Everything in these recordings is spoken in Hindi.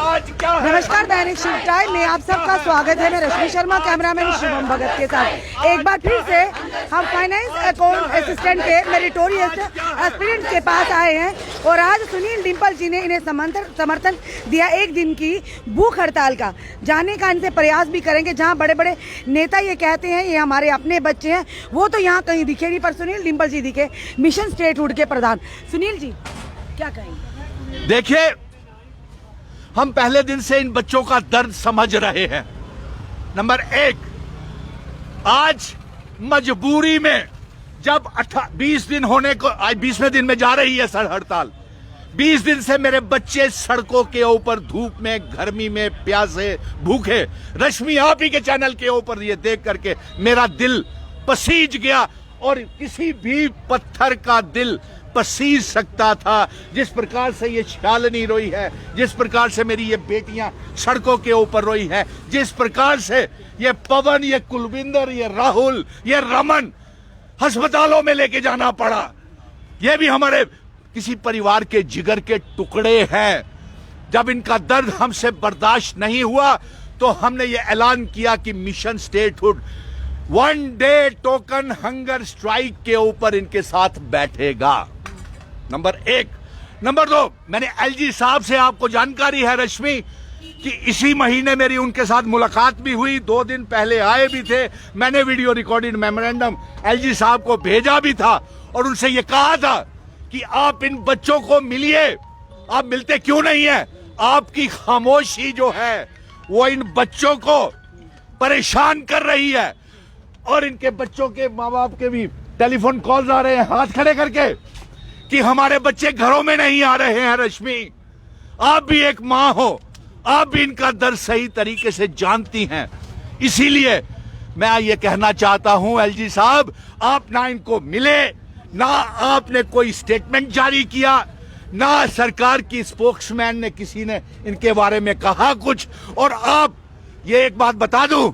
आज क्या है? नमस्कार, दैनिक शिव टाइम में आप सबका स्वागत है। मैं रश्मि शर्मा, कैमरामैन शुभम भगत के साथ एक बार फिर से हम फाइनेंस अकाउंट असिस्टेंट के मेरिटोरियस एस्पिरेंट्स के पास आए हैं और आज सुनील डिम्पल जी ने इन्हें समर्थन दिया एक दिन की भूख हड़ताल का। जाने का इनसे प्रयास भी करेंगे। जहां बड़े बड़े नेता ये कहते हैं ये हमारे अपने बच्चे हैं, वो तो यहाँ कहीं दिखे नहीं, पर सुनील डिम्पल जी दिखे, मिशन स्टेटहुड के प्रधान। सुनील जी क्या कहेंगे? देखिए, हम पहले दिन से इन बच्चों का दर्द समझ रहे हैं। नंबर एक, आज मजबूरी में जब 20 दिन होने को, आज 20वें दिन में जा रही है सड़ हड़ताल। 20 दिन से मेरे बच्चे सड़कों के ऊपर धूप में, गर्मी में, प्यासे, भूखे। रश्मि आप ही के चैनल के ऊपर ये देख करके मेरा दिल पसीज गया, और किसी भी पत्थर का दिल पसीज सकता था। जिस प्रकार से ये शालिनी रोई है, जिस प्रकार से मेरी ये बेटियां सड़कों के ऊपर रोई है, जिस प्रकार से ये पवन, ये कुलविंदर, ये राहुल, ये रमन अस्पतालों में लेके जाना पड़ा, ये भी हमारे किसी परिवार के जिगर के टुकड़े हैं। जब इनका दर्द हमसे बर्दाश्त नहीं हुआ तो हमने ये ऐलान किया कि mission statehood 1 day token hunger strike के ऊपर इनके साथ बैठेगा। नंबर एक। नंबर दो, मैंने एलजी साहब से, आपको जानकारी है रश्मि, कि इसी महीने मेरी उनके साथ मुलाकात भी हुई, 2 दिन पहले आए भी थे। मैंने वीडियो रिकॉर्डेड मेमोरेंडम एलजी साहब को भेजा भी था और उनसे यह कहा था कि आप इन बच्चों को मिलिए। आप मिलते क्यों नहीं है? आपकी खामोशी जो है वो इन बच्चों को परेशान कर रही है, और इनके बच्चों के माँ बाप के भी टेलीफोन कॉल्स आ रहे हैं हाथ खड़े करके कि हमारे बच्चे घरों में नहीं आ रहे हैं। रश्मि, आप भी एक मां हो, आप भी इनका दर्द सही तरीके से जानती हैं। इसीलिए मैं ये कहना चाहता हूं, एलजी साहब, आप ना इनको मिले, ना आपने कोई स्टेटमेंट जारी किया, ना सरकार की स्पोक्समैन ने, किसी ने इनके बारे में कहा कुछ। और आप, ये एक बात बता दूं,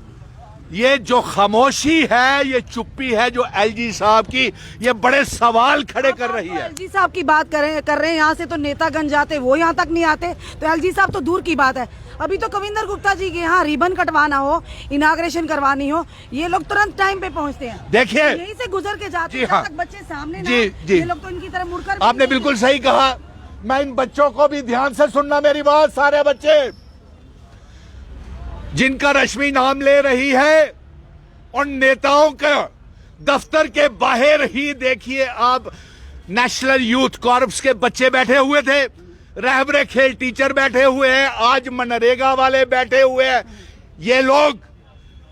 ये जो खामोशी है, ये चुप्पी है जो एलजी साहब की, ये बड़े सवाल खड़े कर रही है। एलजी साहब की बात कर रहे हैं, यहाँ से तो नेतागण जाते, वो यहाँ तक नहीं आते, तो एलजी साहब तो दूर की बात है। अभी तो कविंदर गुप्ता जी के यहाँ रिबन कटवाना हो, इनाग्रेशन करवानी हो, ये लोग तुरंत टाइम पे पहुँचते हैं। देखिए, यहीं से गुजर के जाते हैं, हाँ, तक बच्चे सामने जी, ना, जी, ये लोग तो इनकी तरफ मुड़कर। आपने बिल्कुल सही कहा। मैं इन बच्चों को भी, ध्यान से सुनना मेरी बात, सारे बच्चे जिनका रश्मि नाम ले रही है, उन नेताओं का दफ्तर के बाहर ही देखिए आप, नेशनल यूथ कॉर्प्स के बच्चे बैठे हुए थे, रहबरे खेल टीचर बैठे हुए हैं, आज मनरेगा वाले बैठे हुए हैं। ये लोग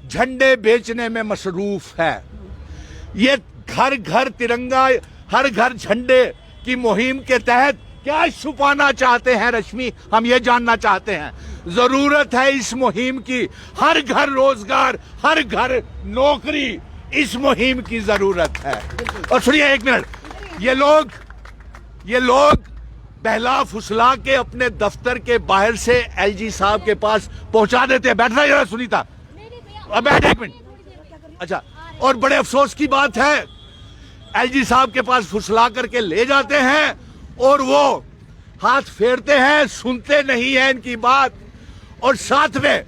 झंडे बेचने में मसरूफ है। ये घर घर तिरंगा, हर घर झंडे की मुहिम के तहत क्या छुपाना चाहते हैं रश्मि? हम ये जानना चाहते हैं। जरूरत है इस मुहिम की, हर घर रोजगार, हर घर नौकरी, इस मुहिम की जरूरत है। और सुनिए एक मिनट, ये लोग बहला फुसला के अपने दफ्तर के बाहर से एलजी साहब के पास पहुंचा देते हैं। बैठना जरा सुनीता, अब बैठ एक मिनट। अच्छा, और बड़े अफसोस की बात है, एलजी साहब के पास फुसला करके ले जाते हैं और वो हाथ फेरते हैं, सुनते नहीं है इनकी बात। और साथ में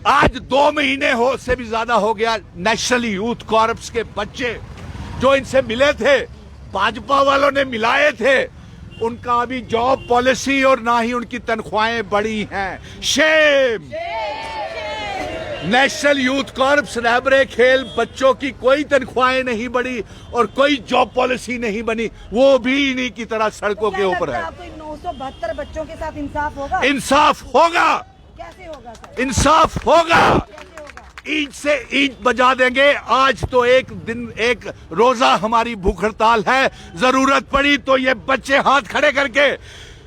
आज 2 महीने से भी ज्यादा हो गया, नेशनल यूथ कॉर्प्स के बच्चे जो इनसे मिले थे, भाजपा वालों ने मिलाए थे, उनका अभी जॉब पॉलिसी और ना ही उनकी तनख्वाहें बढ़ी हैं। शेम! नेशनल यूथ कॉर्प्स रहबरे खेल बच्चों की कोई तनख्वाहें नहीं बढ़ी और कोई जॉब पॉलिसी नहीं बनी, वो भी इन्हीं की तरह सड़कों के ऊपर है। आपको 972 बच्चों के साथ इंसाफ होगा? इंसाफ होगा। कैसे होगा सर? इंसाफ होगा। कैसे होगा? ईद से ईद बजा देंगे। आज तो एक दिन, एक रोजा हमारी भूख हड़ताल है। जरूरत पड़ी तो ये बच्चे हाथ खड़े करके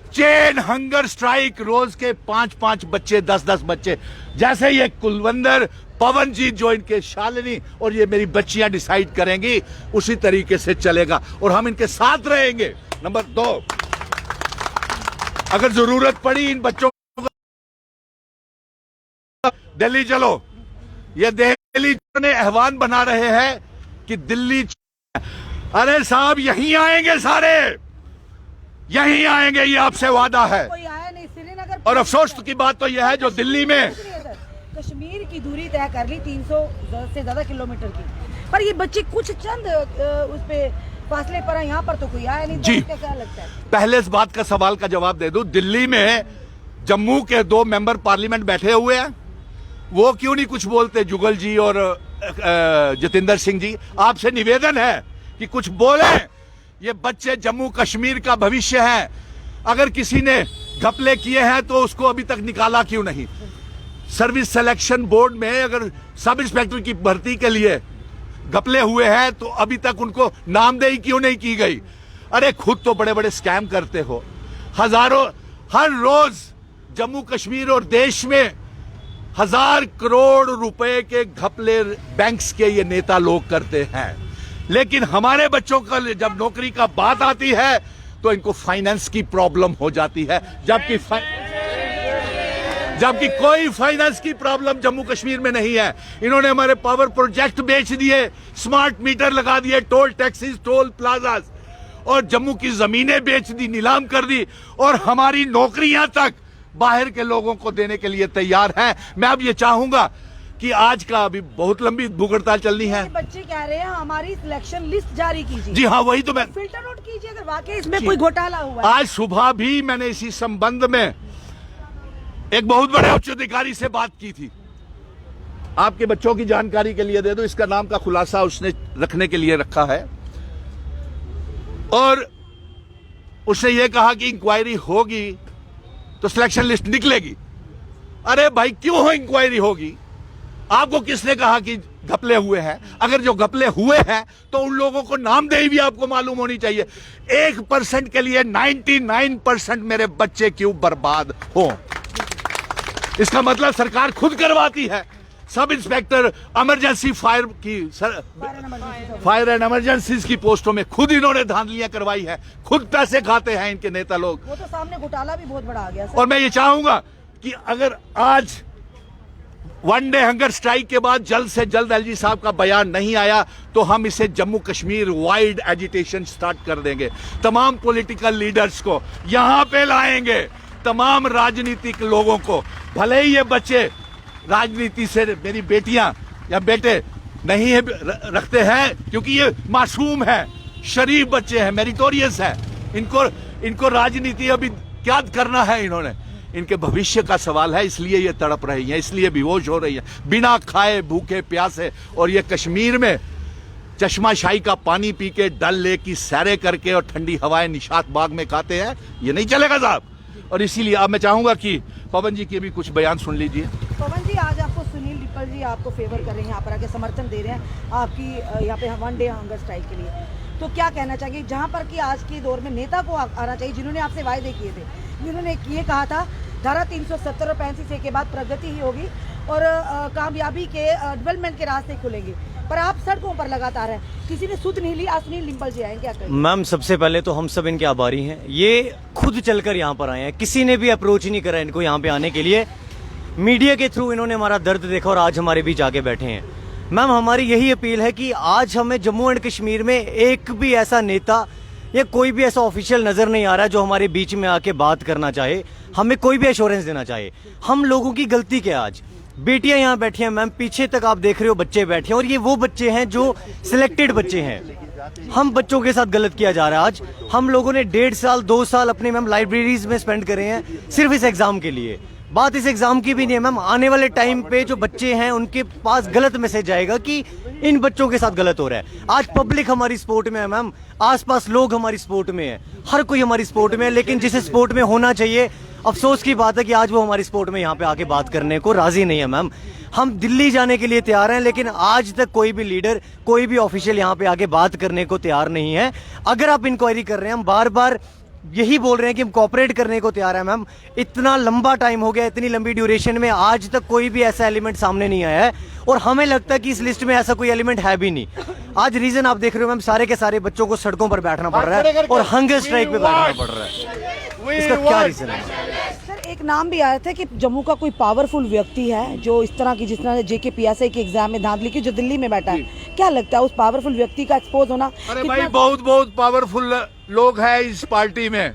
चेन हंगर स्ट्राइक, रोज के 5-5 बच्चे, 10-10 बच्चे, जैसे ये कुलवंदर, पवन जी जो इनके शालिनी और ये मेरी बच्चियां डिसाइड करेंगी, उसी तरीके से चलेगा और हम इनके साथ रहेंगे। नंबर 2, अगर जरूरत पड़ी इन बच्चों को दिल्ली चलो, ये दिल्ली ने आह्वान बना रहे हैं कि दिल्ली, अरे साहब यहीं आएंगे, सारे यहीं आएंगे, ये आपसे वादा है। कोई आया नहीं, श्रीनगर और अफसोस की बात तो यह है जो दिल्ली में कश्मीर की दूरी तय कर ली 300 से ज्यादा किलोमीटर की, पर ये बच्चे कुछ चंद उस पे फासले पर यहाँ पर तो कोई आया नहीं। जी, तो क्या लगता है? पहले इस बात का सवाल का जवाब दे दूं, दिल्ली में जम्मू के 2 मेंबर पार्लियामेंट बैठे हुए हैं, वो क्यों नहीं कुछ बोलते? जुगल जी और जतिंदर सिंह जी, आपसे निवेदन है कि कुछ बोले। ये बच्चे जम्मू कश्मीर का भविष्य है। अगर किसी ने घपले किए हैं तो उसको अभी तक निकाला क्यों नहीं? सर्विस सिलेक्शन बोर्ड में अगर सब इंस्पेक्टर की भर्ती के लिए घपले हुए हैं तो अभी तक उनको नामदेही क्यों नहीं की गई? अरे खुद तो बड़े बड़े स्कैम करते हो। हजारों हर रोज जम्मू कश्मीर और देश में 1000 करोड़ रुपए के घपले बैंक्स के ये नेता लोग करते हैं, लेकिन हमारे बच्चों का जब नौकरी का बात आती है तो इनको फाइनेंस की प्रॉब्लम हो जाती है, जबकि कोई फाइनेंस की प्रॉब्लम जम्मू कश्मीर में नहीं है। इन्होंने हमारे पावर प्रोजेक्ट बेच दिए, स्मार्ट मीटर लगा दिए, टोल टैक्सीज, टोल प्लाजाज, और जम्मू की जमीनें बेच दी, नीलाम कर दी, और हमारी नौकरियां तक बाहर के लोगों को देने के लिए तैयार हैं। मैं अब ये चाहूंगा कि आज का अभी बहुत लंबी भूख हड़ताल चलनी है। बच्चे कह रहे हैं हमारी सिलेक्शन लिस्ट जारी कीजिए। जी हाँ, वही तो मैं फिल्टर आउट कीजिए अगर वाकई इसमें कोई घोटाला हुआ है। आज सुबह भी मैंने इसी संबंध में एक बहुत बड़े उच्च अधिकारी से बात की थी। आपके बच्चों की जानकारी के लिए दे दो, इसका नाम का खुलासा उसने रखने के लिए रखा है, और उसने ये कहा कि इंक्वायरी होगी तो सिलेक्शन लिस्ट निकलेगी। अरे भाई, क्यों इंक्वायरी होगी? आपको किसने कहा कि घपले हुए हैं? अगर जो घपले हुए हैं तो उन लोगों को नामदेही भी आपको मालूम होनी चाहिए। 1% के लिए 99% मेरे बच्चे क्यों बर्बाद हो? इसका मतलब सरकार खुद करवाती है। Sub inspector emergency fire and emergencies की पोस्टों में खुद इन्होंने धांधलियां करवाई है, खुद पैसे खाते हैं इनके नेता लोग। वो तो सामने घोटाला भी बहुत बड़ा आ गया सर। और मैं ये चाहूंगा कि अगर आज 1 डे हंगर स्ट्राइक के बाद जल्द से जल्द एलजी साहब का बयान नहीं आया तो हम इसे Jammu Kashmir wide agitation start कर देंगे। तमाम पॉलिटिकल लीडर्स को यहां पे लाएंगे, तमाम राजनीतिक लोगों को। भले ही ये बच्चे राजनीति से, मेरी बेटियां या बेटे नहीं है रखते हैं, क्योंकि ये मासूम है, शरीफ बच्चे हैं, मेरिटोरियस है, इनको राजनीति अभी क्या करना है? इन्होंने, इनके भविष्य का सवाल है, इसलिए ये तड़प रही हैं, इसलिए बेहोश हो रही हैं, बिना खाए भूखे प्यासे। और ये कश्मीर में चश्माशाही का पानी पी के, डल लेक की सैरें करके और ठंडी हवाएं निशात बाग में खाते हैं। ये नहीं चलेगा साहब। और इसीलिए अब मैं चाहूंगा कि पवन जी के भी कुछ बयान सुन लीजिए। पवन जी, आज आपको सुनील डिप्पल जी आपको फेवर कर रहे हैं, यहाँ पर आके समर्थन दे रहे हैं आपकी यहाँ पे 1 डे हंगर स्ट्राइक के लिए, तो क्या कहना चाहिए? जहाँ पर कि आज के दौर में नेता को आना चाहिए जिन्होंने आपसे वायदे किए थे, जिन्होंने ये कहा था धारा 370 और 35 के बाद प्रगति ही होगी और कामयाबी के डेवलपमेंट के रास्ते खुलेंगे, पर आप सड़कों पर लगातार हैं, किसी ने सुध नहीं ली। आज सुनील डिम्पल जी आए, क्या करें? मैम, सबसे पहले तो हम सब इनके आभारी हैं। ये खुद चलकर यहाँ पर आए हैं, किसी ने भी अप्रोच नहीं करा इनको यहाँ पे आने के लिए। मीडिया के थ्रू इन्होंने हमारा दर्द देखा और आज हमारे बीच आके बैठे हैं। मैम, हमारी यही अपील है कि आज हमें जम्मू एंड कश्मीर में एक भी ऐसा नेता या कोई भी ऐसा ऑफिशियल नजर नहीं आ रहा है जो हमारे बीच में आके बात करना चाहे, हमें कोई भी एश्योरेंस देना चाहे। हम लोगों की गलती क्या? आज बेटियां यहाँ बैठी हैं मैम, पीछे तक आप देख रहे हो बच्चे बैठे हैं, और ये वो बच्चे हैं जो सिलेक्टेड बच्चे हैं। हम बच्चों के साथ गलत किया जा रहा है। आज हम लोगों ने 1.5 साल 2 साल अपने मैम लाइब्रेरीज में स्पेंड करे हैं सिर्फ इस एग्जाम के लिए। बात इस एग्जाम की भी नहीं है मैम, आने वाले टाइम पे जो बच्चे हैं उनके पास गलत मैसेज जाएगा कि इन बच्चों के साथ गलत हो रहा है। आज पब्लिक हमारी सपोर्ट में है मैम, आसपास लोग हमारी सपोर्ट में है, हर कोई हमारी सपोर्ट में है, लेकिन जिस सपोर्ट में होना चाहिए, अफसोस की बात है कि आज वो हमारी सपोर्ट में यहाँ पे आके बात करने को राजी नहीं है मैम। हम दिल्ली जाने के लिए तैयार हैं, लेकिन आज तक कोई भी लीडर, कोई भी ऑफिशियल यहाँ पे आके बात करने को तैयार नहीं है। अगर आप इंक्वायरी कर रहे हैं, हम बार बार यही बोल रहे हैं कि हम कोऑपरेट करने को तैयार है मैम। इतना लंबा टाइम हो गया, इतनी लंबी ड्यूरेशन में आज तक कोई भी ऐसा एलिमेंट सामने नहीं आया है, और हमें लगता है कि इस लिस्ट में ऐसा कोई एलिमेंट है भी नहीं। आज रीजन आप देख रहे हो मैम, सारे के सारे बच्चों को सड़कों पर बैठना पड़ रहा है और हंगर स्ट्राइक पे बैठना पड़ रहा है। इसका क्या रीजन है? सर, एक नाम भी आया था कि जम्मू का कोई पावरफुल व्यक्ति है जो इस तरह की, जिस तरह JK PSI के एग्जाम में धांधली की, जो दिल्ली में बैठा है, क्या लगता है उस पावरफुल व्यक्ति का एक्सपोज होना? अरे भाई, बहुत बहुत पावरफुल लोग हैं इस पार्टी में।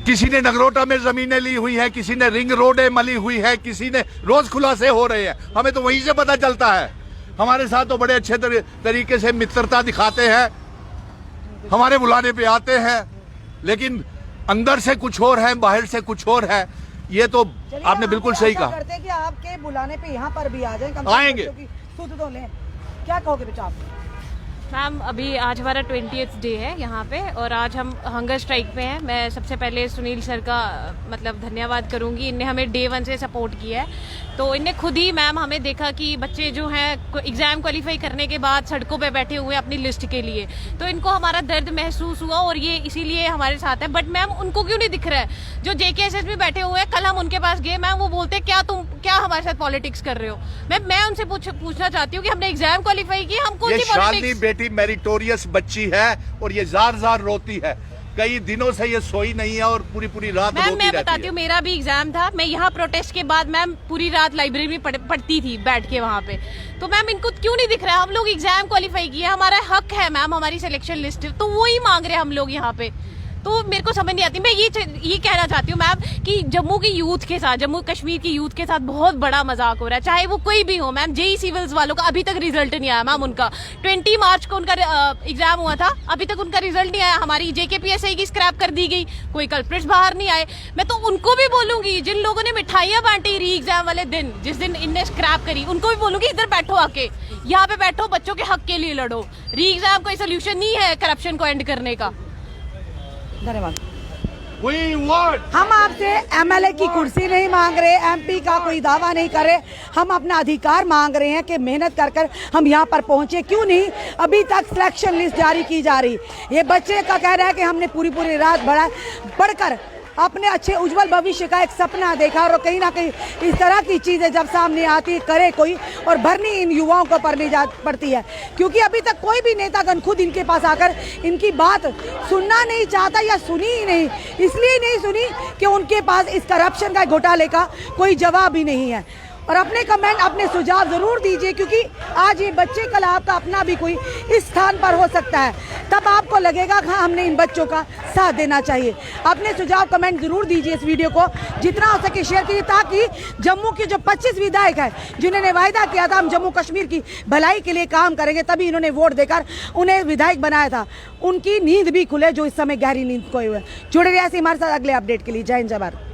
किसी ने नगरोटा में जमीनें ली हुई हैं, किसी ने रिंग रोडें मली हुई है, किसी ने रोज खुलासे हो रहे हैं। हमें तो वहीं से पता चलता है। हमारे साथ तो बड़े अच्छे तरीके से मित्रता दिखाते हैं, हमारे बुलाने पे आते हैं, लेकिन अंदर से कुछ और है, बाहर से कुछ और है। ये तो आपने बिल्कुल सही कहा। करते हैं कि आपके बुलाने पे यहाँ पर भी आ जाएं, आएंगे। सुध तो लें। क्या कहोगे बेटा आप? मैम अभी आज हमारा 20th डे है यहाँ पे और आज हम हंगर स्ट्राइक पे हैं। मैं सबसे पहले सुनील सर का मतलब धन्यवाद करूँगी, इनने हमें डे 1 से सपोर्ट किया है। तो इनने खुद ही मैम हमें देखा कि बच्चे जो हैं एग्ज़ाम क्वालिफाई करने के बाद सड़कों पे बैठे हुए अपनी लिस्ट के लिए, तो इनको हमारा दर्द महसूस हुआ और ये इसीलिए हमारे साथ है। बट मैम उनको क्यों नहीं दिख रहा है? जो JKSS में बैठे हुए हैं, कल हम उनके पास गए मैम, वो बोलते क्या हमारे साथ पॉलिटिक्स कर रहे हो? मैं उनसे पूछना चाहती हूँ कि हमने एग्जाम क्वालिफाई किया, हम कौन सी पॉलिटिक्स? बेटी मेरिटोरियस बच्ची है और ये जार जार रोती है, कई दिनों से ये सोई नहीं है और पूरी रात रोती रहती है। मैं बताती हूँ, मेरा भी एग्जाम था, मैं यहाँ प्रोटेस्ट के बाद मैम पूरी रात लाइब्रेरी में पढ़ती थी बैठ के वहाँ पे। तो मैम इनको क्यों नहीं दिख रहा है? हम लोग एग्जाम क्वालिफाई किया, हमारा हक है मैम, हमारी सिलेक्शन लिस्ट, तो वो ही मांग रहे हैं हम लोग यहाँ पे। तो मेरे को समझ नहीं आती। मैं ये कहना चाहती हूँ मैम कि जम्मू की यूथ के साथ, जम्मू कश्मीर की यूथ के साथ बहुत बड़ा मजाक हो रहा है, चाहे वो कोई भी हो मैम। JEE सिविल्स वालों का अभी तक रिजल्ट नहीं आया मैम, उनका 20 मार्च को उनका एग्जाम हुआ था, अभी तक उनका रिजल्ट नहीं आया। हमारी JKPSI की स्क्रैप कर दी गई, कोई कल्प्रिट्स बाहर नहीं आए। मैं तो उनको भी बोलूंगी, जिन लोगों ने मिठाइयाँ बांटी री एग्जाम वाले दिन, जिस दिन इनने स्क्रैप करी, उनको भी बोलूंगी इधर बैठो, आके यहाँ पे बैठो, बच्चों के हक के लिए लड़ो। री एग्जाम कोई सोल्यूशन नहीं है करप्शन को एंड करने का। धन्यवाद। हम आपसे MLA की कुर्सी नहीं मांग रहे, MP का कोई दावा नहीं कर रहे, हम अपना अधिकार मांग रहे हैं कि मेहनत कर हम यहाँ पर पहुँचे। क्यों नहीं अभी तक सिलेक्शन लिस्ट जारी की जा रही? ये बच्चे का कह रहा है कि हमने पूरी रात पढ़कर अपने अच्छे उज्जवल भविष्य का एक सपना देखा, और कहीं ना कहीं इस तरह की चीज़ें जब सामने आती करे कोई, और भरनी इन युवाओं को पड़ती है। क्योंकि अभी तक कोई भी नेतागण खुद इनके पास आकर इनकी बात सुनना नहीं चाहता, या सुनी ही नहीं, इसलिए नहीं सुनी कि उनके पास इस करप्शन का घोटाले का कोई जवाब ही नहीं है। और अपने कमेंट, अपने सुझाव जरूर दीजिए, क्योंकि आज ये बच्चे, कल आपका अपना भी कोई इस स्थान पर हो सकता है, तब आपको लगेगा कि हाँ, हमने इन बच्चों का साथ देना चाहिए। अपने सुझाव कमेंट जरूर दीजिए, इस वीडियो को जितना हो सके शेयर कीजिए, ताकि जम्मू के जो 25 विधायक हैं जिन्होंने वायदा किया था हम जम्मू कश्मीर की भलाई के लिए काम करेंगे, तभी इन्होंने वोट देकर उन्हें विधायक बनाया था, उनकी नींद भी खुले, जो इस समय गहरी नींद खोए हुए। जुड़े रहिए हमारे साथ अगले अपडेट के लिए। जय हिंद, जय भारत।